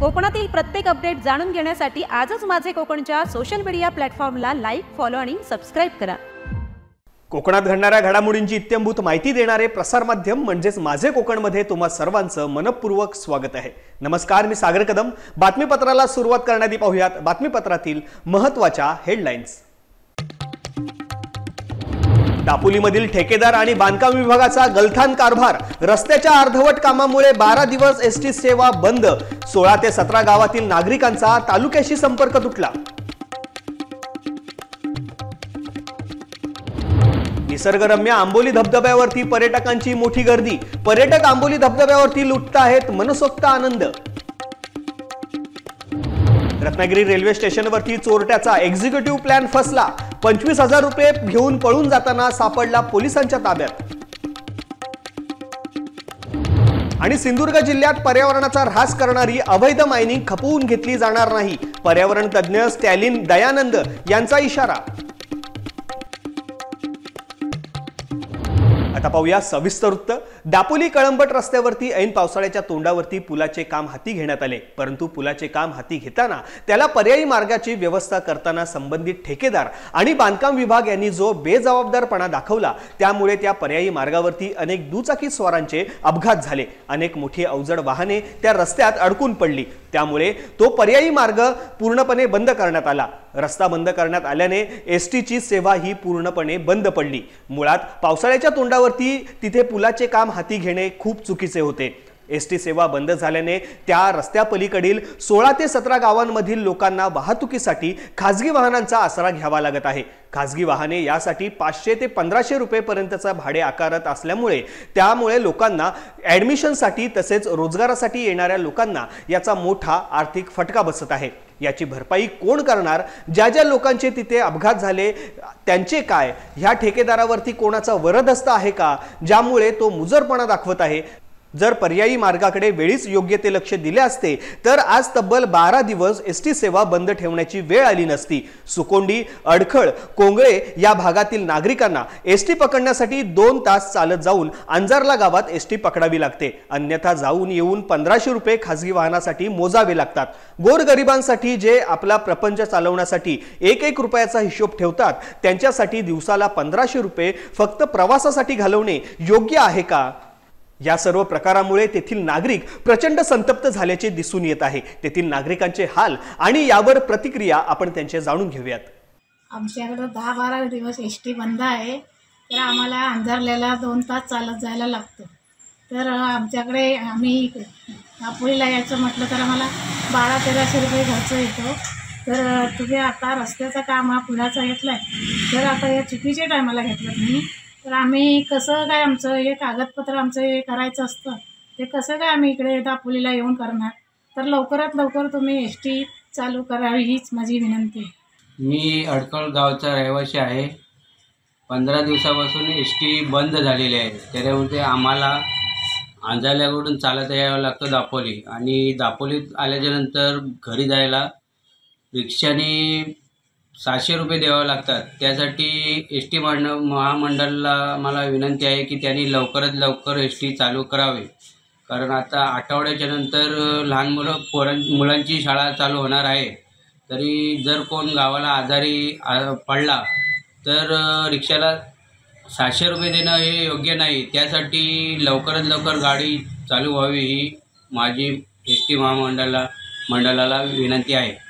कोकणातील प्रत्येक अपडेट जाणून घेण्यासाठी आजच माझे कोकणच्या सोशल मीडिया प्लॅटफॉर्मला लाईक, फॉलो आणि सबस्क्राइब करा। कोकणात घडणाऱ्या घडामोडींची इत्थंभूत माहिती देणारे प्रसार माध्यम म्हणजेच माझे कोकणमध्ये तुम्हा सर्वांचं मनपूर्वक स्वागत आहे। नमस्कार, मी सागर कदम। बातमीपत्राला सुरुवात करण्याआधी पाहूयात बातमीपत्रातील महत्त्वाच्या हेडलाईन्स। दापोलीमधील ठेकेदार आणि बांधकाम विभागाचा गलथान कारभार, रस्त्याच्या अर्धवट कामामुळे 12 दिवस एसटी सेवा बंद। 16 ते 17 गावातील नागरिकांचा तालुक्याशी संपर्क तुटला। निसर्गरम्य आंबोली धबधब्यावरती पर्यटकांची मोठी गर्दी। पर्यटक आंबोली धबधब्यावरती लुटताहेत मनसोक्त आनंद। रत्नागिरी रेल्वे स्टेशनवरती चोरट्याचा एक्झिक्युटिव्ह प्लॅन फसला। 25,000 रुपये घेऊन पळून जाताना सापडला पोलिसांच्या ताब्यात। आणि सिंधुदुर्ग जिल्ह्यात पर्यावरणाचा ऱ्हास करणारी अवैध मायनिंग खपवून घेतली जाणार नाही। पर्यावरण तज्ञ स्टॅलिन दयानंद यांचा इशारा। आता पाहूया सविस्तर वृत्त। दापोली कळंबट रस्त्यावरती ऐन पावसाळ्याच्या तोंडावरती पुलाचे काम हाती घेण्यात आले, परंतु पुलाचे काम हाती घेताना त्याला पर्यायी मार्गाची व्यवस्था करताना संबंधित ठेकेदार आणि बांधकाम विभाग यांनी जो बेजबाबदारपणा दाखवला, त्यामुळे त्या पर्यायी मार्गावरती अनेक दुचाकी स्वारांचे अपघात झाले। अनेक मोठी अवजड वाहने त्या रस्त्यात अडकून पडली, त्यामुळे तो पर्यायी मार्ग पूर्णपणे बंद करण्यात आला। रस्ता बंद करण्यात आल्याने एसटीची सेवा ही पूर्णपणे बंद पडली। मुळात पावसाळ्याच्या तोंडावरती तिथे पुलाचे काम हाती घेणे खूप चुकीचे होते। एसटी सेवा बंद झाल्याने त्या रस्त्यापलीकडील 16 ते 17 गावांमधील लोकांना वाहतुकीसाठी खासगी वाहनांचा आसरा घ्यावा लागत आहे। खासगी वाहने यासाठी 500 ते 1500 रुपये पर्यंतचा भाडे आकारत असल्यामुळे त्यामुळे लोकांना ॲडमिशनसाठी तसेच रोजगारासाठी येणाऱ्या लोकांना याचा मोठा आर्थिक फटका बसत आहे। याची भरपाई कोण करणार? ज्या ज्या लोकांचे तिथे अपघात झाले त्यांचे काय? ह्या ठेकेदारावरती कोणाचा वरदहस्त आहे का, ज्यामुळे तो मुजरपणा दाखवत आहे? जर पर्यायी मार्गाकडे वेळीच योग्य ते लक्ष दिले असते तर आज तब्बल 12 दिवस एसटी सेवा बंद ठेवण्याची वेळ आली नसती। सुकोंडी, अडखळ, कोंगळे या भागातील नागरिकांना एसटी पकडण्यासाठी 2 तास चालत जाऊन अंजारला गावात एसटी पकडावी लागते। अन्यथा जाऊन येऊन 1500 रुपये खासगी वाहनासाठी मोजावे लागतात। गोरगरिबांसाठी जे आपला प्रपंच चालवण्यासाठी 1-1 रुपयाचा हिशोब ठेवतात त्यांच्यासाठी दिवसाला 1500 रुपये फक्त प्रवासासाठी घालवणे योग्य आहे का? या सर्व प्रकारामुळे तेथील नागरिक प्रचंड संतप्त झाल्याचे दिसून येत आहे। तेथील नागरिकांचे हाल आणि यावर प्रतिक्रिया आपण त्यांचे जाणून घेऊयात। आमच्याकडे 10-12 दिवस एसटी बंद आहे, तर आम्हाला अंधारल्याला 2 तास चालत जायला लागतं। तर आमच्याकडे आम्ही दापोलीला यायचं म्हटलं तर आम्हाला 1200-1300 रुपये खर्च येतो। तर तुम्ही आता रस्त्याचं काम हा पुलाचा घेतला आहे, तर आता या चुकीच्या टायमाला घेतलं तुम्ही, तर आम्ही कसं काय आमचं हे कागदपत्र आमचं हे करायचं असतं, ते कसं काय आम्ही इकडे दापोलीला येऊन करणार? तर लवकरात लवकर तुम्ही एसटी चालू करावी हीच माझी विनंती आहे। मी अडकळ गावचा रहिवासी आहे। 15 दिवसापासून एसटी बंद झालेली आहे, त्यामुळे आम्हाला अंजाल्याकडून चालत यावं लागतं दापोली, आणि दापोलीत आल्याच्यानंतर घरी जायला रिक्षाने 700 रुपये द्यावे लागतात। त्यासाठी एस टी महामंडळाला मला विनंती आहे की त्यांनी लवकरात लवकर एस टी चालू करावे, कारण आता आठवड्याच्या नंतर लहान मुलांची शाळा चालू होणार आहे। तरी जर कोण गावाला आजारी पडला तर रिक्षाला 700 रुपये देणं हे योग्य नाही। त्यासाठी लवकरात लवकर गाडी चालू व्हावी ही माझी एस टी मंडळाला विनंती आहे।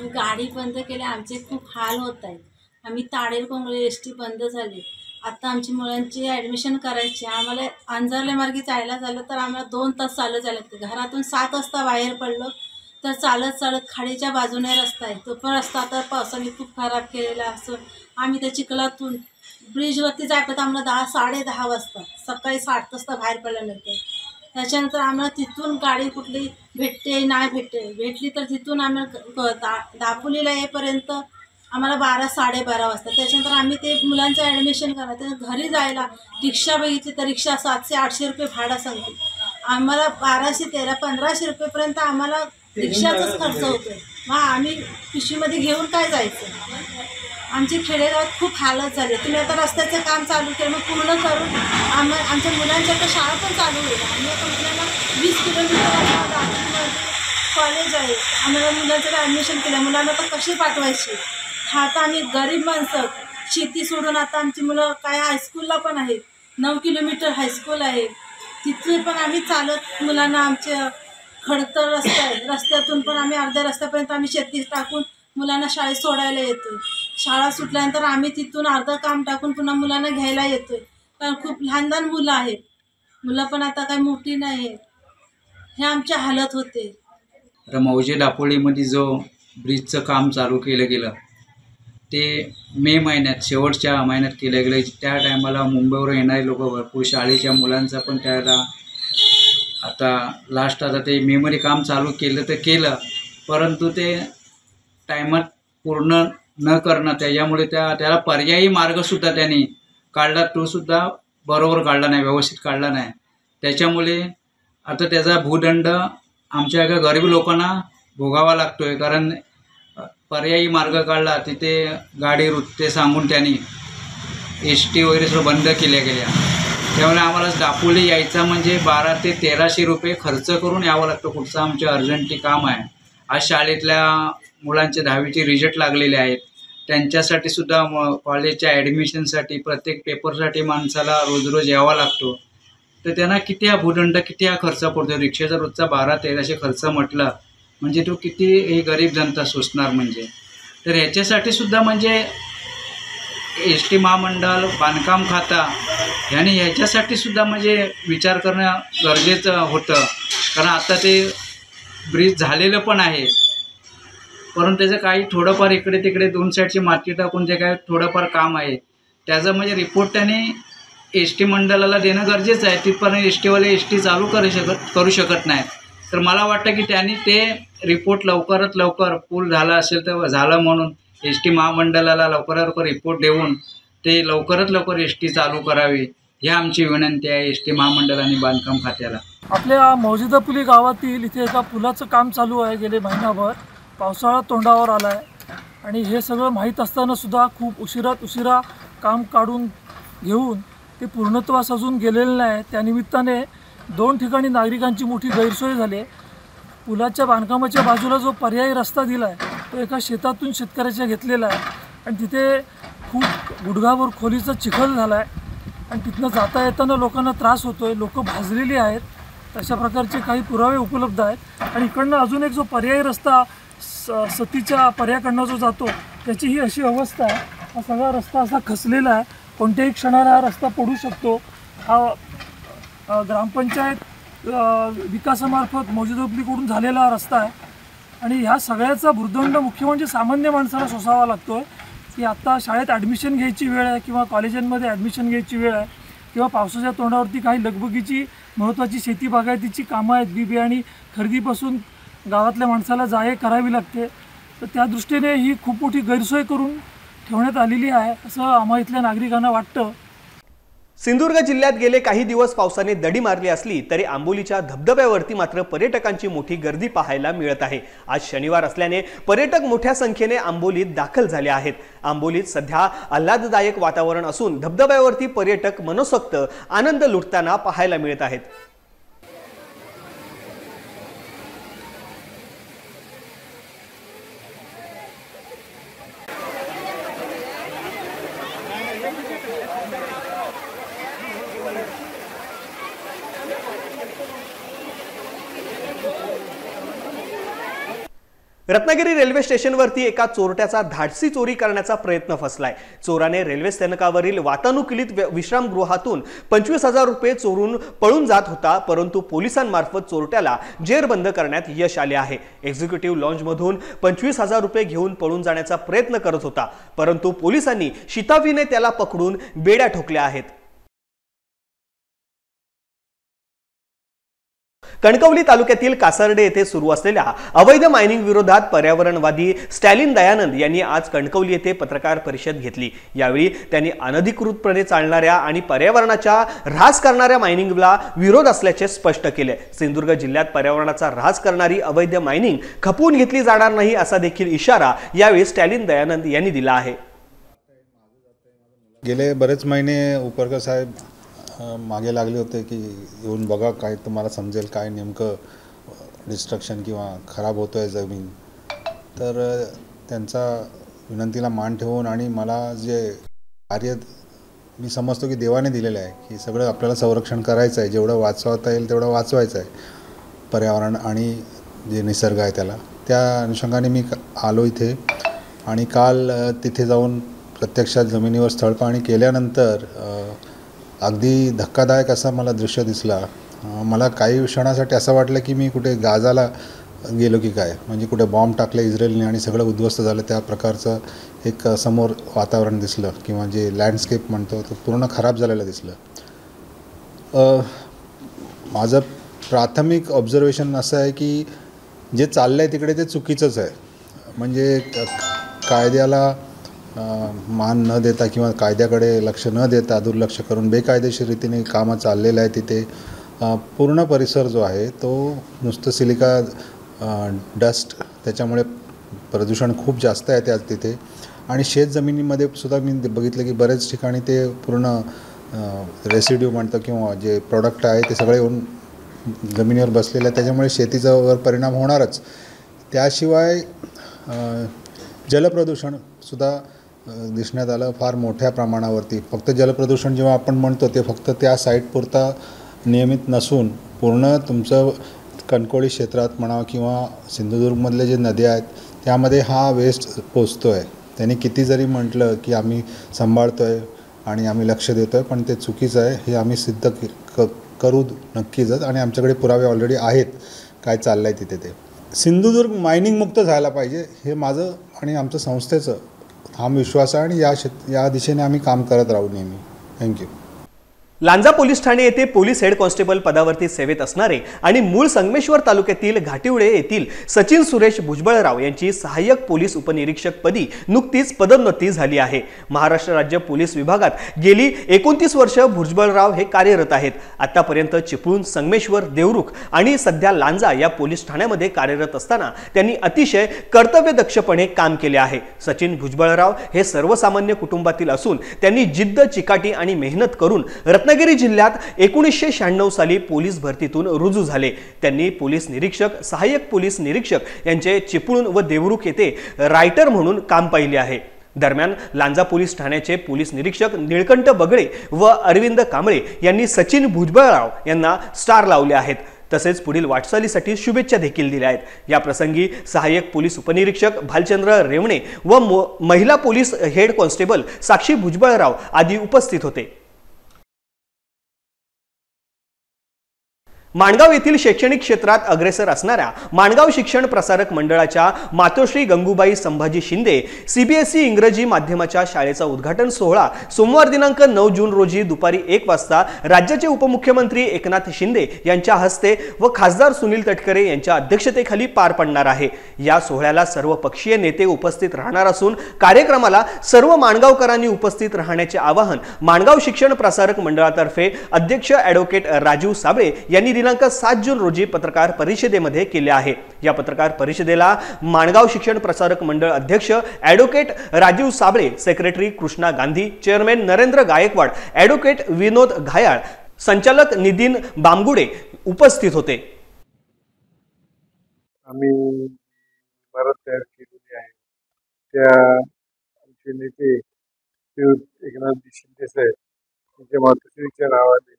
गाडी बंद केली, आमचे खूप हाल होत आहेत। आम्ही ताडेल कोंगळे एसटी बंद झाली, आता आमची मुलांची ॲडमिशन करायची, आम्हाला अंजारल्या मार्गे जायला झालं तर आम्हाला 2 तास चालत जायला लागतं। घरातून 7 वाजता बाहेर पडलो तर चालत चालत खाडीच्या बाजूने रस्ता आहे, तो पण रस्ता आता पावसाने खूप खराब केलेला असून आम्ही त्या चिखलातून ब्रिजवरती जायचं तर आम्हाला 10-10:30 वाजता, सकाळी 7 वाजता बाहेर पडल्यानंतर त्याच्यानंतर आम्हाला तिथून गाडी कुठली भेटते नाही भेटली तर तिथून आम्हाला दापोलीला येईपर्यंत आम्हाला 12-12:30 वाजता। त्याच्यानंतर आम्ही ते मुलांचं ॲडमिशन करायचं, घरी जायला रिक्षा बघितली तर रिक्षा 700-800 रुपये भाडा सांगते। आम्हाला 1200-1500 रुपयेपर्यंत आम्हाला रिक्षाचाच खर्च होतो। मग आम्ही पिशवीमध्ये घेऊन काय जायचं? आमची खेडेगावात खूप हालत झाली। तुम्ही आता रस्त्याचं काम चालू केलं, मग पूर्ण करून आमच्या मुलांच्या आता शाळा पण चालू होईल। आम्ही आता मुलांना 20 किलोमीटर कॉलेज आहे, आम्हाला मुलांचं ॲडमिशन केलं, मुलांना तर कशी पाठवायची. हा आता आम्ही गरीब माणसं, शेती सोडून आता आमची मुलं काय हायस्कूलला पण आहेत, 9 किलोमीटर हायस्कूल आहे, तिथे पण आम्ही चालत मुलांना आमच्या खडतर रस्ता आहे, रस्त्यातून पण आम्ही अर्ध्या रस्त्यापर्यंत आम्ही शेती टाकून मुलांना शाळेत सोडायला येतो. शाळा सुटल्यानंतर आम्ही तिथून अर्धं काम टाकून पुन्हा मुलांना घ्यायला येतो आहे. कारण खूप लहान लहान मुलं आहेत, मुलं पण आता काही मोठी नाही आहेत. हे आमच्या हालत होते. आता मौजे दापोलीमध्ये जो ब्रिजचं काम चालू केलं गेलं ते मे महिन्यात शेवटच्या महिन्यात केलं गेलं. त्या टायमाला मुंबईवरून येणारे लोक भरपूर, शाळेच्या मुलांचा पण त्याला आता लास्ट आता ते मेमध्ये काम चालू केलं तर केलं, परंतु ते टायमात पूर्ण न करणं त्याच्यामुळे त्याला पर्यायी मार्गसुद्धा त्यांनी काढला, तोसुद्धा बरोबर काढला नाही, व्यवस्थित काढला नाही. त्याच्यामुळे आता त्याचा भूदंड आमच्या एका गरीब लोकांना भोगावा लागतो आहे. कारण पर्यायी मार्ग काढला, तिथे गाडी रुतते सांगून त्यांनी ST वगैरे सर्व बंद केल्या गेल्या. त्यामुळे आम्हाला दापोली यायचा म्हणजे 1200 ते 1300 रुपये खर्च करून यावं लागतं. कुठचं आमचे अर्जंटी काम आहे. आज शाळेतल्या मुलांचे 10वीचे रिझल्ट लागलेले आहेत, त्यांच्यासाठी सुद्धा कॉलेजच्या ॲडमिशनसाठी प्रत्येक पेपरसाठी माणसाला रोज यावा लागतो. तर त्यांना किती हा भूदंड, किती हा खर्च पडतो. रिक्षाचा रोजचा 1200-1300 खर्च म्हटलं म्हणजे तो किती ही गरीब जनता सोसणार म्हणजे. तर ह्याच्यासाठी सुद्धा म्हणजे ST महामंडळ, बांधकाम खाता यांनी ह्याच्यासाठी सुद्धा म्हणजे विचार करणं गरजेचं होतं. कारण आता ते ब्रिज झालेलं पण आहे, परंतु त्याचं काही थोडंफार इकडे तिकडे 2 साईडची माती टाकून जे काय थोडंफार काम आहे त्याचं म्हणजे रिपोर्ट त्यांनी ST मंडळाला देणं गरजेचं आहे. तिथपर्यंत STवाले ST चालू करू शकत नाहीत. तर मला वाटतं की त्यांनी ते रिपोर्ट लवकरात लवकर, पूल झाला असेल तर झालं म्हणून ST महामंडळाला लवकरात लवकर रिपोर्ट देऊन ते लवकरात लवकर ST चालू करावी ही आमची विनंती आहे ST महामंडळ आणि बांधकाम खात्याला. आपल्या मौजे दापोली गावातील इथे एका पुलाचं काम चालू आहे गेले महिनाभर. पावसाळा तोंडावर आला आहे आणि हे सगळं माहीत असतानासुद्धा खूप उशिरा काम काढून घेऊन ते पूर्णत्वास अजून गेलेलं नाही. त्यानिमित्ताने 2 ठिकाणी नागरिकांची मोठी गैरसोय झाली. पुलाच्या बांधकामाच्या बाजूला जो पर्यायी रस्ता दिला आहे तो एका शेतातून शेतकऱ्याच्या घेतलेला आहे आणि तिथे खूप गुडघाभर खोलीचा चिखल झाला आहे आणि तिथनं जाता येताना लोकांना त्रास होतो आहे. लोकं भाजलेली आहेत. तशा प्रकारचे काही पुरावे उपलब्ध आहेत. आणि इकडनं अजून एक जो पर्यायी रस्ता सतीच्या पर्याकडनं जो जातो त्याची ही अशी अवस्था आहे. हा सगळा रस्ता असा खचलेला आहे. कोणत्याही क्षणाला हा रस्ता पडू शकतो. हा ग्रामपंचायत विकासामार्फत मौजे दापोलीकडून झालेला हा रस्ता आहे आणि ह्या सगळ्याचा भुर्दंड मुख्य म्हणजे सामान्य माणसाला सोसावा लागतो आहे की आत्ता शाळेत ॲडमिशन घ्यायची वेळ आहे किंवा कॉलेजांमध्ये ॲडमिशन घ्यायची वेळ आहे किंवा पावसाच्या तोंडावरती काही लगबगीची महत्त्वाची शेती बागायतीची कामं आहेत. बी बियाणी खरेदीपासून गावातल्या माणसाला जाये करावी लागते. तर त्या दृष्टीने ही खूप मोठी गैरसोय करून ठेवण्यात आलेली आहे असं आम्हा इथल्या नागरिकांना वाटतं. सिंधुदुर्ग जिल्ह्यात गेले काही दिवस पावसाने दडी मारली असली तरी आंबोलीच्या धबधब्यावरती मात्र पर्यटकांची मोठी गर्दी पाहायला मिळत आहे. आज शनिवार असल्याने पर्यटक मोठ्या संख्येने आंबोलीत दाखल झाले आहेत. आंबोलीत सध्या आल्हाददायक वातावरण असून धबधब्यावरती पर्यटक मनसोक्त आनंद लुटताना पाहायला मिळत आहेत. रत्नागिरी रेल्वे स्टेशनवरती एका चोरट्याचा धाडसी चोरी करण्याचा प्रयत्न फसलाय. चोराने रेल्वे स्थानकावरील वातानुकूलित विश्रामगृहातून 25,000 रुपये चोरून पळून जात होता, परंतु पोलिसांमार्फत चोरट्याला जेरबंद करण्यात यश आले आहे. एक्झिक्युटिव्ह लॉन्जमधून 25,000 रुपये घेऊन पळून जाण्याचा प्रयत्न करत होता, परंतु पोलिसांनी शिताफीने त्याला पकडून बेड्या ठोकल्या आहेत. कणकवली तालुक्यातील कासर्डे येथे सुरू असलेल्या अवैध मायनिंग विरोधात पर्यावरणवादी स्टॅलिन दयानंद यांनी आज कणकवली येथे पत्रकार परिषद घेतली. यावेळी त्यांनी अनधिकृतपणे चालणाऱ्या आणि पर्यावरणाचा ऱ्हास करणाऱ्या मायनिंगला विरोध असल्याचे स्पष्ट केले. सिंधुदुर्ग जिल्ह्यात पर्यावरणाचा ऱ्हास करणारी अवैध मायनिंग खपवून घेतली जाणार नाही असा देखील इशारा यावेळी स्टॅलिन दयानंद यांनी दिला आहे. गेले बरेच महिने उपरकर साहेब मागे लागले होते की येऊन बघा, काय तुम्हाला समजेल काय नेमकं डिस्ट्रक्शन किंवा खराब होतो आहे जमीन, तर त्यांचा विनंतीला मान ठेवून आणि मला जे कार्य मी समजतो की देवाने दिलेलं आहे की सगळं आपल्याला संरक्षण करायचं आहे, जेवढं वाचवता येईल तेवढं वाचवायचं आहे पर्यावरण आणि जे निसर्ग आहे त्याला. त्या अनुषंगाने मी आलो इथे आणि काल तिथे जाऊन प्रत्यक्षात जमिनीवर स्थळपाहणी केल्यानंतर अगदी धक्कादायक असं मला दृश्य दिसला. मला काही क्षणासाठी असं वाटलं की मी कुठे गाजाला गेलो की काय, म्हणजे कुठे बॉम्ब टाकले इस्रायलने आणि सगळं उद्ध्वस्त झालं त्या प्रकारचं एक समोर वातावरण दिसलं किंवा जे लँडस्केप म्हणतो तो पूर्ण खराब झालेलं दिसलं. माझं प्राथमिक ऑब्झर्वेशन असं आहे की जे चाललं आहे तिकडे ते चुकीचंच आहे. म्हणजे कायद्याला मान न देता किंवा कायद्याकडे लक्ष न देता दुर्लक्ष करून बेकायदेशीर रीतीने कामं चाललेलं आहे. तिथे पूर्ण परिसर जो आहे तो नुसतं सिलिका डस्ट, त्याच्यामुळे प्रदूषण खूप जास्त आहे तिथे. आणि शेतजमिनीमध्ये सुद्धा मी बघितलं की बरेच ठिकाणी ते पूर्ण रेसिड्यू म्हणतं किंवा जे प्रोडक्ट आहे ते सगळे येऊन जमिनीवर बसलेलं आहे. त्याच्यामुळे शेतीचा परिणाम होणारच. त्याशिवाय जलप्रदूषणसुद्धा दिसण्यात आलं फार मोठ्या प्रमाणावरती. फक्त जलप्रदूषण जेव्हा आपण म्हणतो ते फक्त त्या साईटपुरता नियमित नसून पूर्ण तुमचं कणकोळी क्षेत्रात म्हणा किंवा सिंधुदुर्गमधले जे नद्या आहेत त्यामध्ये हा वेस्ट पोचतो आहे. त्यांनी किती जरी म्हटलं की आम्ही सांभाळतो आहे आणि आम्ही लक्ष देतो आहे, पण ते चुकीचं आहे. हे आम्ही सिद्ध करू नक्कीच आणि आमच्याकडे पुरावे ऑलरेडी आहेत काय चाललं आहे तिथे. ते सिंधुदुर्ग मायनिंग मुक्त झाला पाहिजे हे माझं आणि आमचं संस्थेचं ठाम विश्वास आहे आणि या दिशेने आम्ही काम करत राहू नेहमी. थँक्यू. लांजा पोलीस ठाणे येथे पोलीस हेड कॉन्स्टेबल पदावरती सेवेत असणारे आणि मूळ संगमेश्वर तालुक्यातील घाटिवडे येथील सचिन सुरेश भुजबळराव यांची सहाय्यक पोलीस उपनिरीक्षक पदी नुकतीच पदोन्नती झाली आहे. महाराष्ट्र राज्य पोलीस विभागात गेली 29 वर्ष भुजबळराव हे कार्यरत आहेत. आतापर्यंत चिपळूण, संगमेश्वर, देवरुख आणि सध्या लांजा या पोलीस ठाण्यामध्ये कार्यरत असताना त्यांनी अतिशय कर्तव्यदक्षपणे काम केले आहे. सचिन भुजबळराव हे सर्वसामान्य कुटुंबातील असून त्यांनी जिद्द, चिकाटी आणि मेहनत करून रत्नागिरी जिल्ह्यात 1996 साली पोलीस भरतीतून रुजू झाले. त्यांनी पोलीस निरीक्षक, सहाय्यक पोलीस निरीक्षक यांचे चिपळूण व देवरुख येथे रायटर म्हणून काम पाहिले आहे. दरम्यान लांजा पोलीस ठाण्याचे पोलीस निरीक्षक निळकंठ बगळे व अरविंद कांबळे यांनी सचिन भुजबळराव यांना स्टार लावले आहेत. तसेच पुढील वाटचालीसाठी शुभेच्छा देखील दिल्या आहेत. या प्रसंगी सहाय्यक पोलीस उपनिरीक्षक भालचंद्र रेवणे व महिला पोलीस हेड कॉन्स्टेबल साक्षी भुजबळराव आदी उपस्थित होते. माणगाव येथील शैक्षणिक क्षेत्रात अग्रेसर असणाऱ्या माणगाव शिक्षण प्रसारक मंडळाच्या मातोश्री गंगूबाई संभाजी शिंदे सीबीएसई इंग्रजी माध्यमाच्या शाळेचा उद्घाटन सोहळा सोमवार दिनांक 9 जून रोजी दुपारी 1 वाजता राज्याचे उपमुख्यमंत्री एकनाथ शिंदे यांच्या हस्ते व खासदार सुनील तटकरे यांच्या अध्यक्षतेखाली पार पडणार आहे. या सोहळ्याला सर्व पक्षीय नेते उपस्थित राहणार असून कार्यक्रमाला सर्व माणगावकरांनी उपस्थित राहण्याचे आवाहन माणगाव शिक्षण प्रसारक मंडळातर्फे अध्यक्ष ॲडव्होकेट राजीव साबळे यांनी दिनांक 7 जून रोजी पत्रकार परिषदेमध्ये केले आहे. या पत्रकार परिषदेला माणगाव शिक्षण प्रसारक मंडळ अध्यक्ष advocate Rajiv Sable, secretary Krishna Gandhi, chairman Narendra Gaikwad, advocate Vinod Ghayal, संचालक नितीन बामगुडे उपस्थित होते. आम्ही भारत तयार केलेली आहे त्या आमचे नेते एकनाथ शिंदे साहेब त्यांच्या मातोश्रीच्या नावाने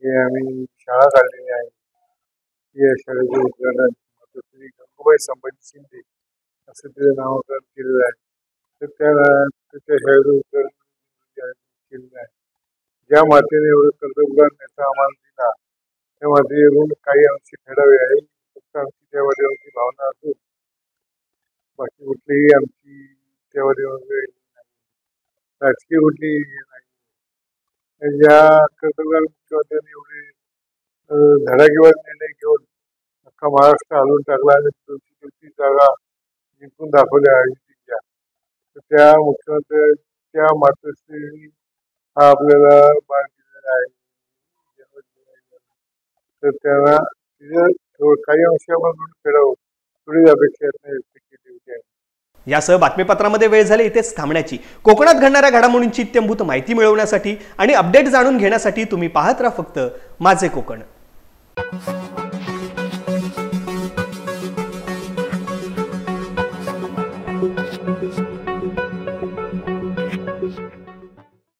हे आम्ही शाळा काढलेली आहे. या शाळेचे उद्घाटन मातोश्री गंगूबाई संभाजी शिंदे असं त्याचं नामकरण केलेलं आहे. तर त्या शाळेचं उद्घाटन केलेलं आहे. ज्या मातेने एवढं कर्तव्यवान नेता आम्हाला दिला त्या मातेवरून काही अंशी फेडावे आहे. फक्त आमची त्यामध्ये आमची भावना असून बाकी कुठलीही आमची त्यामध्ये नाही, राजकीय कुठली नाही. ज्या कर्तव्यवान मुख्यमंत्र्यांनी एवढे धडाकेबाज निर्णय घेऊन अख्खा महाराष्ट्र हलवून टाकला आणि 230 जागा जिंकून दाखवल्या अयोध्येच्या, तर त्या मुख्यमंत्र्यांच्या मातोश्री हा आपल्याला मान दिलेला आहे. तर त्यांना काही अंशामध्ये फेडावं थोडी अपेक्षा व्यक्त केली होती. यासह बातमीपत्रामध्ये वेळ झाली इथेच थांबण्याची. कोकणात घडणाऱ्या घडामोडींची इत्यंभूत माहिती मिळवण्यासाठी आणि अपडेट जाणून घेण्यासाठी तुम्ही पाहत राहा फक्त माझे कोकण. आहे.